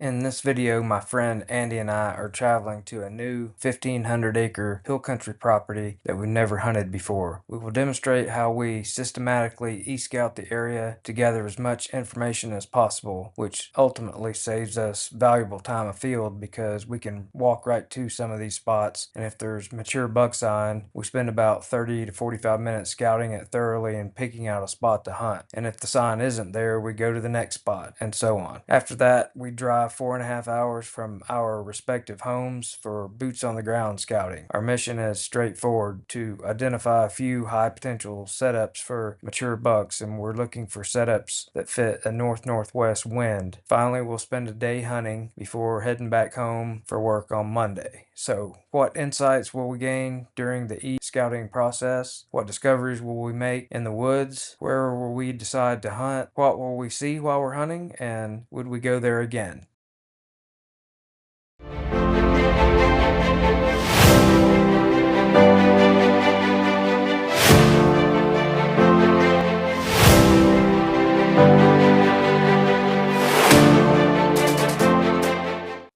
In this video, my friend Andy and I are traveling to a new 1,500-acre hill country property that we've never hunted before. We will demonstrate how we systematically e-scout the area to gather as much information as possible, which ultimately saves us valuable time afield because we can walk right to some of these spots, and if there's mature buck sign, we spend about 30 to 45 minutes scouting it thoroughly and picking out a spot to hunt. And if the sign isn't there, we go to the next spot, and so on. After that, we drive 4.5 hours from our respective homes for boots on the ground scouting. Our mission is straightforward: to identify a few high potential setups for mature bucks, and we're looking for setups that fit a north-northwest wind. Finally, we'll spend a day hunting before heading back home for work on Monday. So, what insights will we gain during the e-scouting process? What discoveries will we make in the woods? Where will we decide to hunt? What will we see while we're hunting? And would we go there again?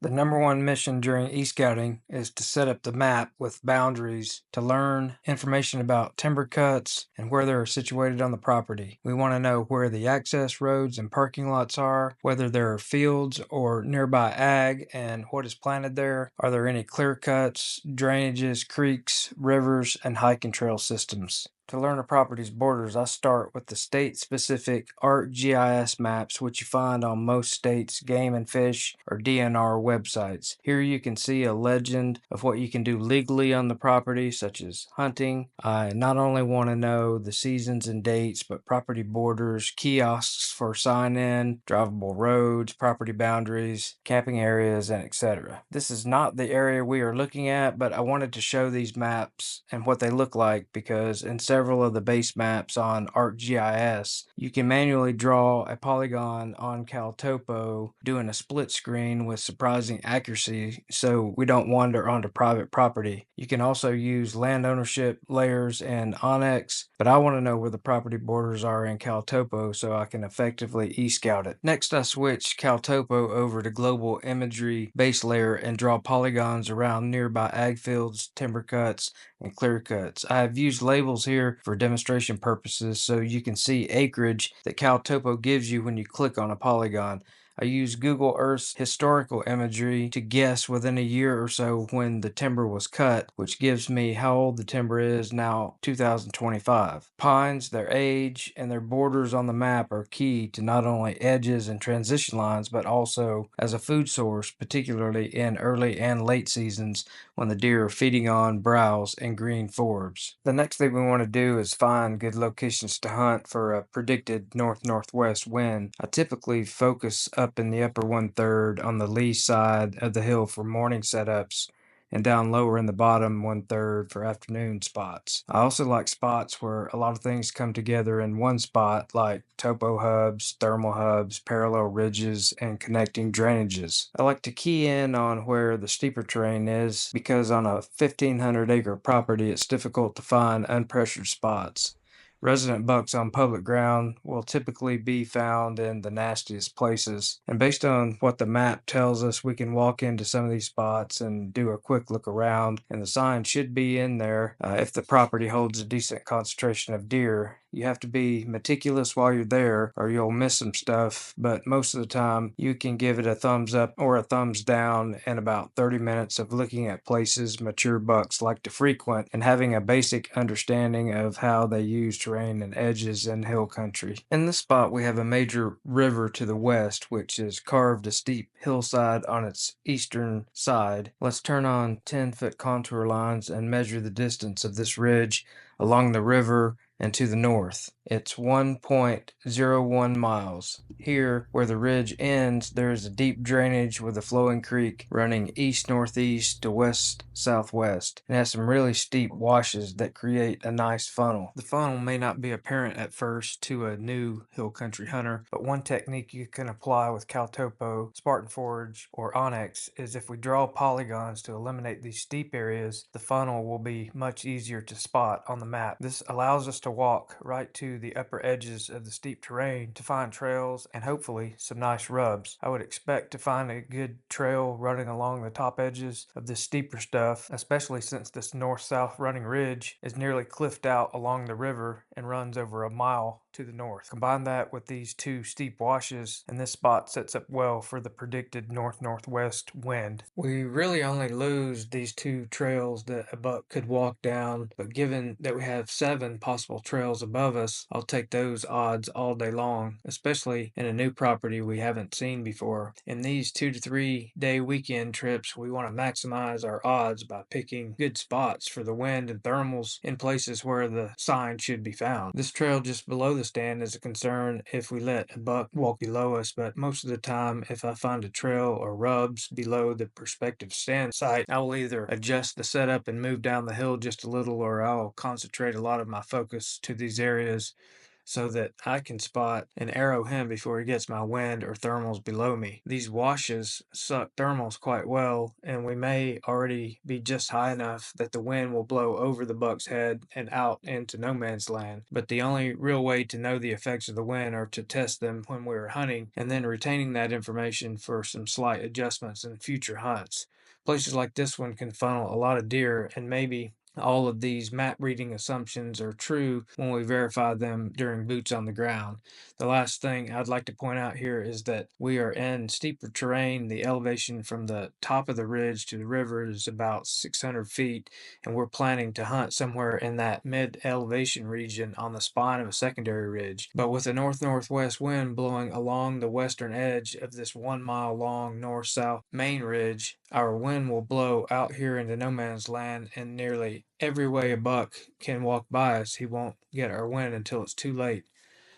The number one mission during e-scouting is to set up the map with boundaries to learn information about timber cuts and where they're situated on the property. We want to know where the access roads and parking lots are, whether there are fields or nearby ag, and what is planted there. Are there any clear cuts, drainages, creeks, rivers, and hiking trail systems? To learn a property's borders, I start with the state-specific ArcGIS maps, which you find on most states' game and fish or DNR websites. Here you can see a legend of what you can do legally on the property, such as hunting. I not only want to know the seasons and dates, but property borders, kiosks for sign-in, drivable roads, property boundaries, camping areas, and etc. This is not the area we are looking at, but I wanted to show these maps and what they look like because in several of the base maps on ArcGIS, you can manually draw a polygon on CalTopo, doing a split screen with surprising accuracy so we don't wander onto private property. You can also use land ownership layers and Onyx, but I want to know where the property borders are in CalTopo so I can effectively e-scout it. Next, I switch CalTopo over to Global Imagery base layer and draw polygons around nearby ag fields, timber cuts, and clear cuts. I have used labels here for demonstration purposes so you can see acreage that CalTopo gives you when you click on a polygon. I use Google Earth's historical imagery to guess within a year or so when the timber was cut, which gives me how old the timber is now, 2025. Pines, their age, and their borders on the map are key to not only edges and transition lines, but also as a food source, particularly in early and late seasons when the deer are feeding on browse and green forbs. The next thing we want to do is find good locations to hunt for a predicted north-northwest wind. I typically focus up in the upper 1/3 on the lee side of the hill for morning setups, and down lower in the bottom 1/3 for afternoon spots. I also like spots where a lot of things come together in one spot, like topo hubs, thermal hubs, parallel ridges, and connecting drainages. I like to key in on where the steeper terrain is because on a 1,500-acre property it's difficult to find unpressured spots. Resident bucks on public ground will typically be found in the nastiest places. And based on what the map tells us, we can walk into some of these spots and do a quick look around. And the sign should be in there if the property holds a decent concentration of deer. You have to be meticulous while you're there or you'll miss some stuff, but most of the time you can give it a thumbs up or a thumbs down in about 30 minutes of looking at places mature bucks like to frequent and having a basic understanding of how they use terrain and edges in hill country. In this spot we have a major river to the west which has carved a steep hillside on its eastern side. Let's turn on 10-foot contour lines and measure the distance of this ridge along the river and to the north. It's 1.01 miles. Here, where the ridge ends, there is a deep drainage with a flowing creek running east-northeast to west-southwest. It has some really steep washes that create a nice funnel. The funnel may not be apparent at first to a new hill country hunter, but one technique you can apply with CalTopo, Spartan Forge, or Onyx is if we draw polygons to eliminate these steep areas, the funnel will be much easier to spot on the map. This allows us to to walk right to the upper edges of the steep terrain to find trails and hopefully some nice rubs. I would expect to find a good trail running along the top edges of this steeper stuff, especially since this north-south running ridge is nearly cliffed out along the river and runs over a mile to the north. Combine that with these two steep washes, and this spot sets up well for the predicted north-northwest wind. We really only lose these two trails that a buck could walk down, but given that we have 7 possible trails above us, I'll take those odds all day long, especially in a new property we haven't seen before. In these 2 to 3 day weekend trips, we want to maximize our odds by picking good spots for the wind and thermals in places where the sign should be found. This trail just below the stand is a concern if we let a buck walk below us, but most of the time, if I find a trail or rubs below the prospective stand site, I will either adjust the setup and move down the hill just a little, or I'll concentrate a lot of my focus to these areas so that I can spot and arrow him before he gets my wind or thermals below me. These washes suck thermals quite well, and we may already be just high enough that the wind will blow over the buck's head and out into no man's land. But the only real way to know the effects of the wind are to test them when we are hunting, and then retaining that information for some slight adjustments in future hunts. Places like this one can funnel a lot of deer, and maybe all of these map reading assumptions are true when we verify them during boots on the ground. The last thing I'd like to point out here is that we are in steeper terrain. The elevation from the top of the ridge to the river is about 600 feet, and we're planning to hunt somewhere in that mid-elevation region on the spine of a secondary ridge. But with a north-northwest wind blowing along the western edge of this 1 mile long north-south main ridge, our wind will blow out here into no man's land, and nearly every way a buck can walk by us, he won't get our wind until it's too late.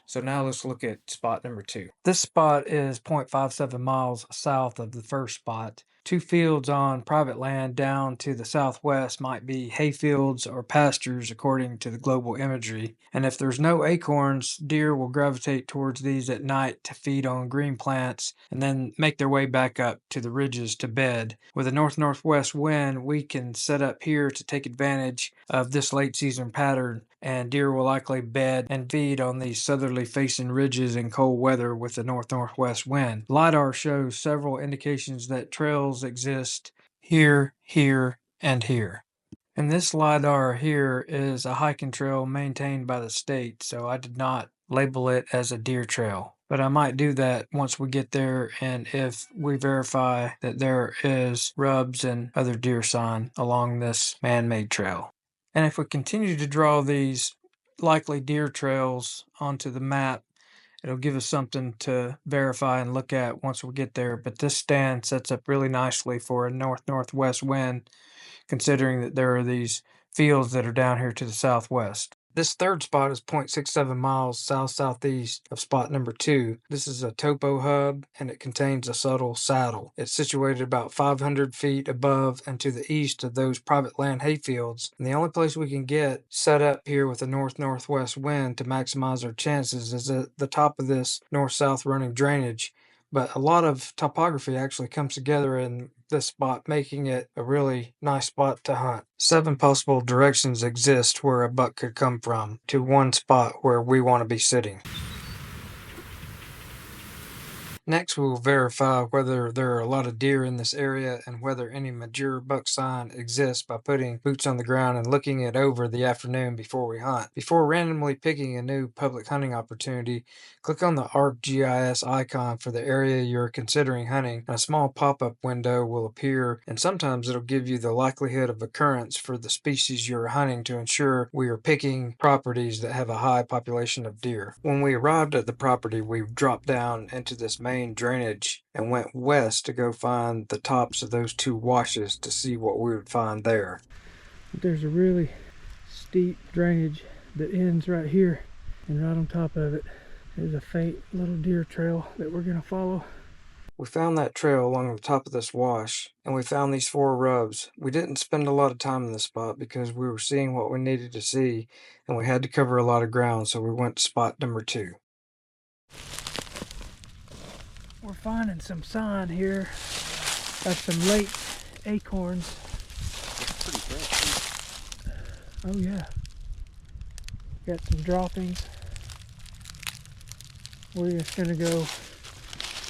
So now let's look at spot number 2. This spot is 0.57 miles south of the first spot. 2 fields on private land down to the southwest might be hayfields or pastures according to the global imagery. And if there's no acorns, deer will gravitate towards these at night to feed on green plants and then make their way back up to the ridges to bed. With a north-northwest wind, we can set up here to take advantage of this late season pattern, and deer will likely bed and feed on these southerly facing ridges in cold weather with the north-northwest wind. LiDAR shows several indications that trails exist here, and here. And this LiDAR here is a hiking trail maintained by the state, so I did not label it as a deer trail. But I might do that once we get there, and if we verify that there is rubs and other deer sign along this man-made trail. And if we continue to draw these likely deer trails onto the map, it'll give us something to verify and look at once we get there. But this stand sets up really nicely for a north-northwest wind, considering that there are these fields that are down here to the southwest. This third spot is 0.67 miles south-southeast of spot number 2. This is a topo hub, and it contains a subtle saddle. It's situated about 500 feet above and to the east of those private land hayfields, and the only place we can get set up here with a north-northwest wind to maximize our chances is at the top of this north-south running drainage. But a lot of topography actually comes together in this spot, making it a really nice spot to hunt. 7 possible directions exist where a buck could come from to one spot where we want to be sitting. Next, we will verify whether there are a lot of deer in this area and whether any mature buck sign exists by putting boots on the ground and looking it over the afternoon before we hunt. Before randomly picking a new public hunting opportunity, click on the ArcGIS icon for the area you're considering hunting, and a small pop-up window will appear, and sometimes it'll give you the likelihood of occurrence for the species you're hunting to ensure we are picking properties that have a high population of deer. When we arrived at the property, we dropped down into this main drainage and went west to go find the tops of those 2 washes to see what we would find there. There's a really steep drainage that ends right here, and right on top of it is a faint little deer trail that we're going to follow. We found that trail along the top of this wash, and we found these 4 rubs. We didn't spend a lot of time in this spot because we were seeing what we needed to see, and we had to cover a lot of ground, so we went to spot number 2. We're finding some sign here of some late acorns. It's pretty fresh. Oh yeah. Got some droppings. We're just gonna go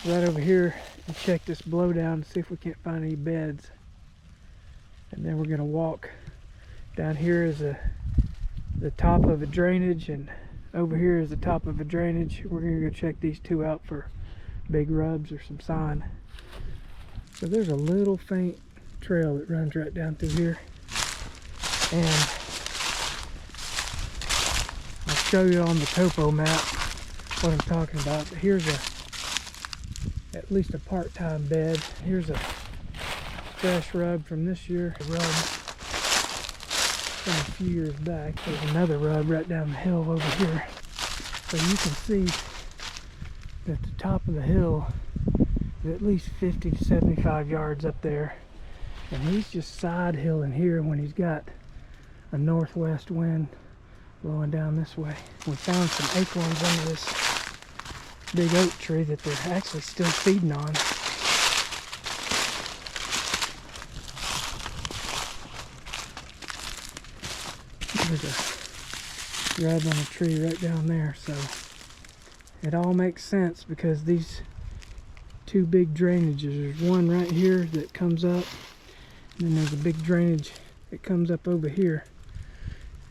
right over here and check this blowdown and see if we can't find any beds. And then we're gonna walk down here is the top of a drainage, and over here is the top of a drainage. We're gonna go check these two out for big rubs or some sign. So there's a little faint trail that runs right down through here, and I'll show you on the topo map what I'm talking about. But here's at least a part-time bed. Here's a fresh rub from this year, a rub from a few years back. There's another rub right down the hill over here. So you can see that the top of the hill is at least 50 to 75 yards up there, and he's just side hilling here when he's got a northwest wind blowing down this way. We found some acorns under this big oak tree that they're actually still feeding on. There's a rub on a tree right down there, so it all makes sense because these two big drainages, there's one right here that comes up, and then there's a big drainage that comes up over here,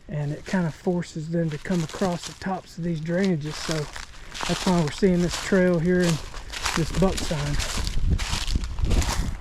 and it kind of forces them to come across the tops of these drainages. So that's why we're seeing this trail here and this buck sign.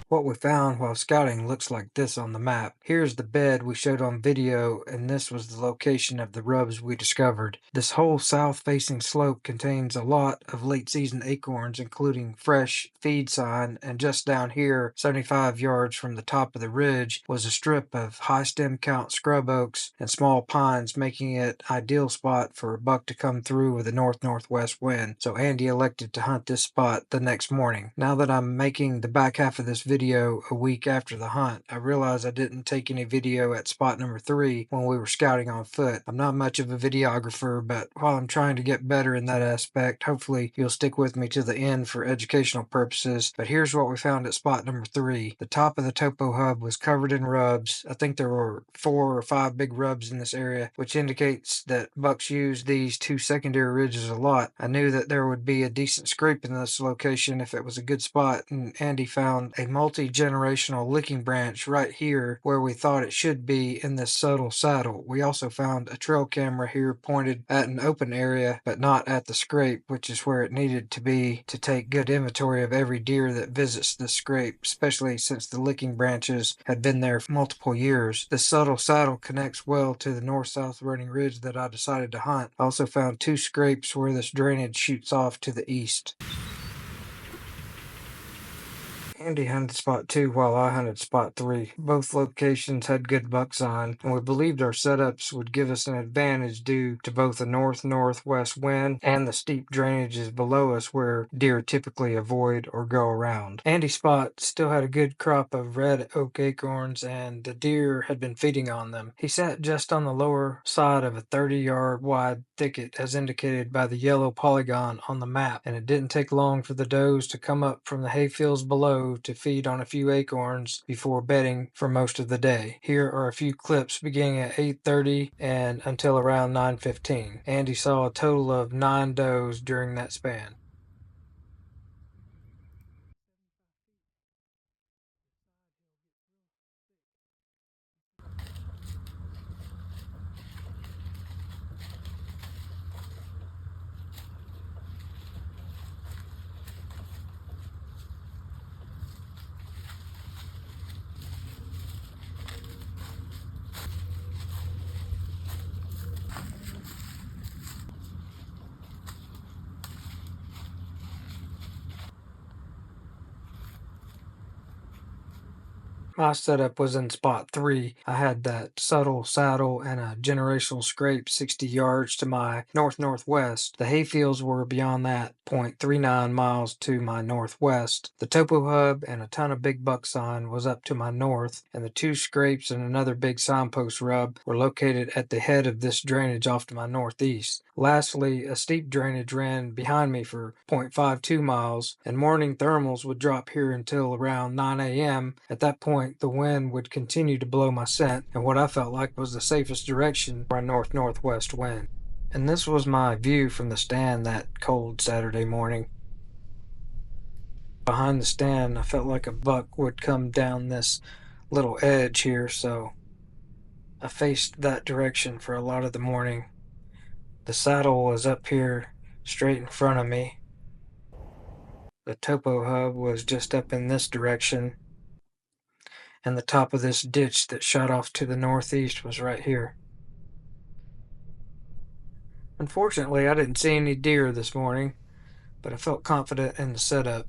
What we found while scouting looks like this on the map. Here's the bed we showed on video, and this was the location of the rubs we discovered. This whole south-facing slope contains a lot of late-season acorns, including fresh feed sign, and just down here, 75 yards from the top of the ridge, was a strip of high stem count scrub oaks and small pines, making it an ideal spot for a buck to come through with a north-northwest wind. So Andy elected to hunt this spot the next morning. Now that I'm making the back half of this video a week after the hunt, I realized I didn't take any video at spot number 3 when we were scouting on foot. I'm not much of a videographer, but while I'm trying to get better in that aspect, hopefully you'll stick with me to the end for educational purposes. But here's what we found at spot number 3. The top of the topo hub was covered in rubs. I think there were 4 or 5 big rubs in this area, which indicates that bucks use these two secondary ridges a lot. I knew that there would be a decent scrape in this location if it was a good spot, and Andy found a multi-generational licking branch right here where we thought it should be in this subtle saddle. We also found a trail camera here pointed at an open area, but not at the scrape, which is where it needed to be to take good inventory of every deer that visits the scrape, especially since the licking branches had been there for multiple years. This subtle saddle connects well to the north-south running ridge that I decided to hunt. I also found 2 scrapes where this drainage shoots off to the east. Andy hunted spot 2 while I hunted spot 3. Both locations had good buck sign, and we believed our setups would give us an advantage due to both the north-northwest wind and the steep drainages below us where deer typically avoid or go around. Andy's spot still had a good crop of red oak acorns, and the deer had been feeding on them. He sat just on the lower side of a 30-yard wide thicket as indicated by the yellow polygon on the map, and it didn't take long for the does to come up from the hayfields below to feed on a few acorns before bedding for most of the day. Here are a few clips beginning at 8:30 and until around 9:15. Andy saw a total of 9 does during that span. My setup was in spot 3. I had that subtle saddle and a generational scrape 60 yards to my north-northwest. The hayfields were beyond that, 0.39 miles to my northwest. The topo hub and a ton of big buck sign was up to my north, and the 2 scrapes and another big signpost rub were located at the head of this drainage off to my northeast. Lastly, a steep drainage ran behind me for 0.52 miles, and morning thermals would drop here until around 9 a.m. At that point, the wind would continue to blow my scent in what I felt like was the safest direction for a north-northwest wind. And this was my view from the stand that cold Saturday morning. Behind the stand, I felt like a buck would come down this little edge here, so I faced that direction for a lot of the morning. The saddle was up here straight in front of me. The topo hub was just up in this direction, and the top of this ditch that shot off to the northeast was right here. Unfortunately, I didn't see any deer this morning, but I felt confident in the setup.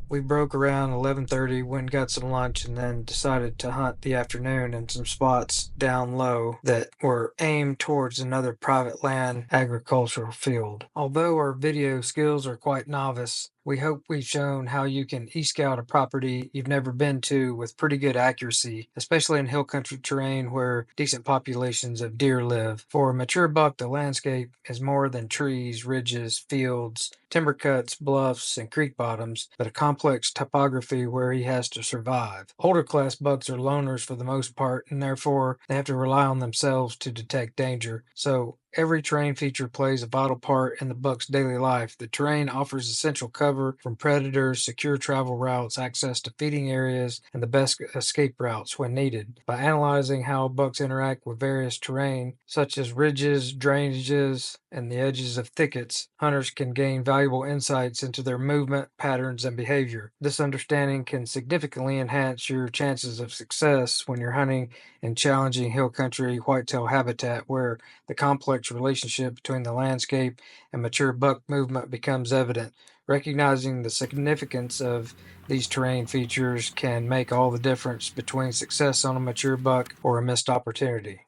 We broke around 11:30, went and got some lunch, and then decided to hunt the afternoon in some spots down low that were aimed towards another private land agricultural field. Although our video skills are quite novice, we hope we've shown how you can e-scout a property you've never been to with pretty good accuracy, especially in hill country terrain where decent populations of deer live. For a mature buck, the landscape is more than trees, ridges, fields, timber cuts, bluffs, and creek bottoms, but a complex topography where he has to survive. Older class bucks are loners for the most part, and therefore they have to rely on themselves to detect danger. So every terrain feature plays a vital part in the buck's daily life. The terrain offers essential cover from predators, secure travel routes, access to feeding areas, and the best escape routes when needed. By analyzing how bucks interact with various terrain, such as ridges, drainages, and the edges of thickets, hunters can gain valuable insights into their movement, patterns, and behavior. This understanding can significantly enhance your chances of success when you're hunting in challenging hill country whitetail habitat where the complex relationship between the landscape and mature buck movement becomes evident. Recognizing the significance of these terrain features can make all the difference between success on a mature buck or a missed opportunity.